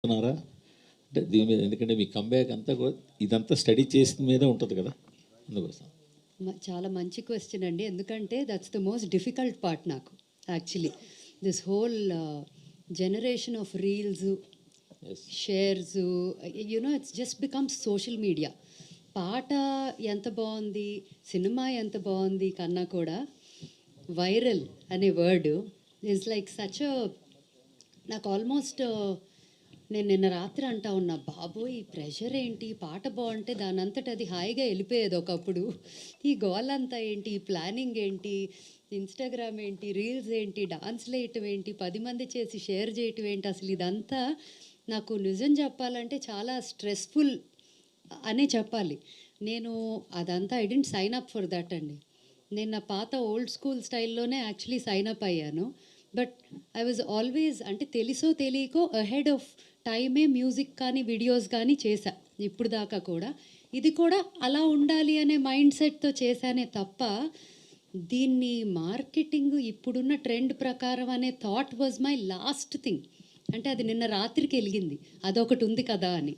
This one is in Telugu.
చేస్తున్నారా అంటే దీని మీద? ఎందుకంటే మీ కంబ్యాక్ అంతా కూడా ఇదంతా స్టడీ చేసిన మీదే ఉంటుంది కదా, అందుకోసం. చాలా మంచి క్వశ్చన్ అండి, ఎందుకంటే that's the most difficult part నాకు actually. This whole generation of reels, shares, you know it's just becomes social media. పాట ఎంత బాగుంది, సినిమా ఎంత బాగుంది కన్నా కూడా వైరల్ అనే వర్డ్ ఈజ్ లైక్ సచ్ నాకు ఆల్మోస్ట్ నేను నిన్న రాత్రి అంటా ఉన్నా, బాబోయ్ ఈ ప్రెషర్ ఏంటి, పాట బాగుంటే దాని అంతటి అది హాయిగా వెళ్ళిపోయేది ఒకప్పుడు, ఈ గోల్ అంతా ఏంటి, ఈ ప్లానింగ్ ఏంటి, ఇన్స్టాగ్రామ్ ఏంటి, రీల్స్ ఏంటి, డాన్స్లు వేయటం ఏంటి, 10 మంది చేసి షేర్ చేయటం ఏంటి, అసలు ఇదంతా నాకు నిజం చెప్పాలంటే చాలా స్ట్రెస్ఫుల్ అనే చెప్పాలి. నేను అదంతా I didn't sign up for that అండి. నేను నా పాత ఓల్డ్ స్కూల్ స్టైల్లోనే యాక్చువల్లీ సైన్ అప్ అయ్యాను. బట్ ఐ వాజ్ ఆల్వేస్ అంటే తెలిసో తెలియకో అహెడ్ ఆఫ్ టైమే మ్యూజిక్ కానీ వీడియోస్ కానీ చేశా ఇప్పుడు దాకా కూడా. ఇది కూడా అలా ఉండాలి అనే మైండ్ సెట్తో చేశానే తప్ప దీన్ని మార్కెటింగ్ ఇప్పుడున్న ట్రెండ్ ప్రకారం అనే thought was my last thing. అంటే అది నిన్న రాత్రికి వెలిగింది, అదొకటి ఉంది కదా అని.